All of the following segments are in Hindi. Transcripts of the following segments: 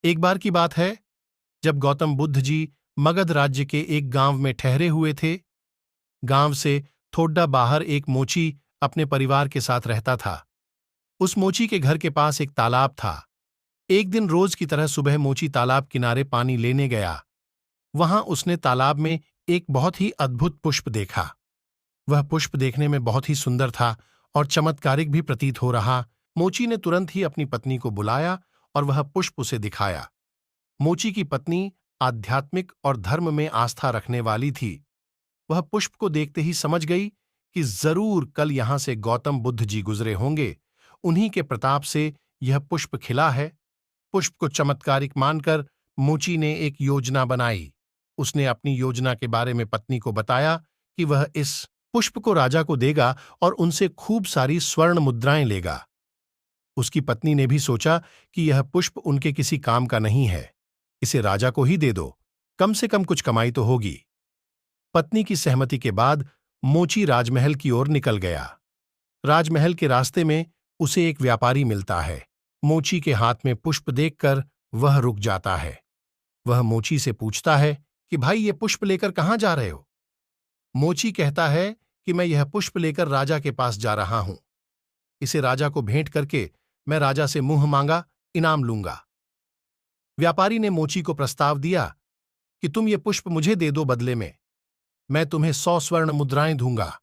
एक बार की बात है, जब गौतम बुद्ध जी मगध राज्य के एक गांव में ठहरे हुए थे। गांव से थोड़ा बाहर एक मोची अपने परिवार के साथ रहता था। उस मोची के घर के पास एक तालाब था। एक दिन रोज की तरह सुबह मोची तालाब किनारे पानी लेने गया। वहां उसने तालाब में एक बहुत ही अद्भुत पुष्प देखा। वह पुष्प देखने में बहुत ही सुंदर था और चमत्कारिक भी प्रतीत हो रहा। मोची ने तुरंत ही अपनी पत्नी को बुलाया और वह पुष्प उसे दिखाया। मोची की पत्नी आध्यात्मिक और धर्म में आस्था रखने वाली थी। वह पुष्प को देखते ही समझ गई कि जरूर कल यहां से गौतम बुद्ध जी गुजरे होंगे। उन्हीं के प्रताप से यह पुष्प खिला है। पुष्प को चमत्कारिक मानकर मोची ने एक योजना बनाई। उसने अपनी योजना के बारे में पत्नी को बताया कि वह इस पुष्प को राजा को देगा और उनसे खूब सारी स्वर्ण मुद्राएं लेगा। उसकी पत्नी ने भी सोचा कि यह पुष्प उनके किसी काम का नहीं है, इसे राजा को ही दे दो, कम से कम कुछ कमाई तो होगी। पत्नी की सहमति के बाद मोची राजमहल की ओर निकल गया। राजमहल के रास्ते में उसे एक व्यापारी मिलता है। मोची के हाथ में पुष्प देखकर वह रुक जाता है। वह मोची से पूछता है कि भाई, ये पुष्प लेकर कहां जा रहे हो? मोची कहता है कि मैं यह पुष्प लेकर राजा के पास जा रहा हूं। इसे राजा को भेंट करके मैं राजा से मुंह मांगा इनाम लूंगा। व्यापारी ने मोची को प्रस्ताव दिया कि तुम ये पुष्प मुझे दे दो, बदले में मैं तुम्हें 100 स्वर्ण मुद्राएं दूंगा।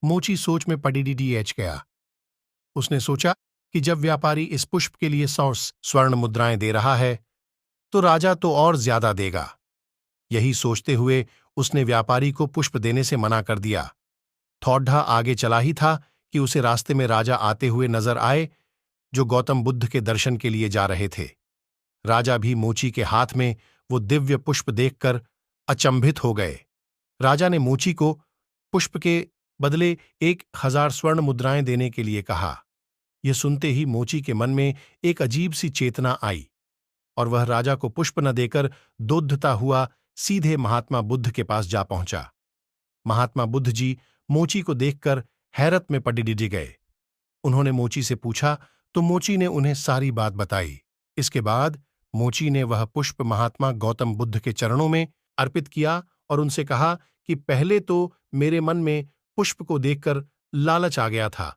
मोची सोच में पड़ीडीएच गया। उसने सोचा कि जब व्यापारी इस पुष्प के लिए 100 स्वर्ण मुद्राएं दे रहा है तो राजा तो और ज्यादा देगा। यही सोचते हुए उसने व्यापारी को पुष्प देने से मना कर दिया। थोड़ा आगे चला ही था कि उसे रास्ते में राजा आते हुए नजर आए, जो गौतम बुद्ध के दर्शन के लिए जा रहे थे। राजा भी मोची के हाथ में वो दिव्य पुष्प देखकर अचंभित हो गए। राजा ने मोची को पुष्प के बदले 1000 स्वर्ण मुद्राएं देने के लिए कहा। यह सुनते ही मोची के मन में एक अजीब सी चेतना आई और वह राजा को पुष्प न देकर दोधता हुआ सीधे महात्मा बुद्ध के पास जा पहुंचा। महात्मा बुद्ध जी मोची को देखकर हैरत में पड़ीडीडी गए। उन्होंने मोची से पूछा तो मोची ने उन्हें सारी बात बताई। इसके बाद मोची ने वह पुष्प महात्मा गौतम बुद्ध के चरणों में अर्पित किया और उनसे कहा कि पहले तो मेरे मन में पुष्प को देखकर लालच आ गया था,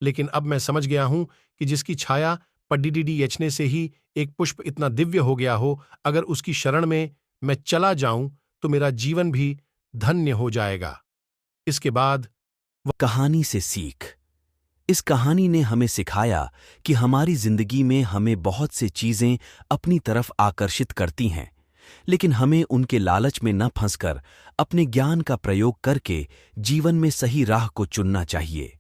लेकिन अब मैं समझ गया हूं कि जिसकी छाया पड़ीडीडीएचने से ही एक पुष्प इतना दिव्य हो गया हो, अगर उसकी शरण में मैं चला जाऊं तो मेरा जीवन भी धन्य हो जाएगा। इसके बाद कहानी से सीख। इस कहानी ने हमें सिखाया कि हमारी जिंदगी में हमें बहुत से चीजें अपनी तरफ आकर्षित करती हैं, लेकिन हमें उनके लालच में न फंसकर अपने ज्ञान का प्रयोग करके जीवन में सही राह को चुनना चाहिए।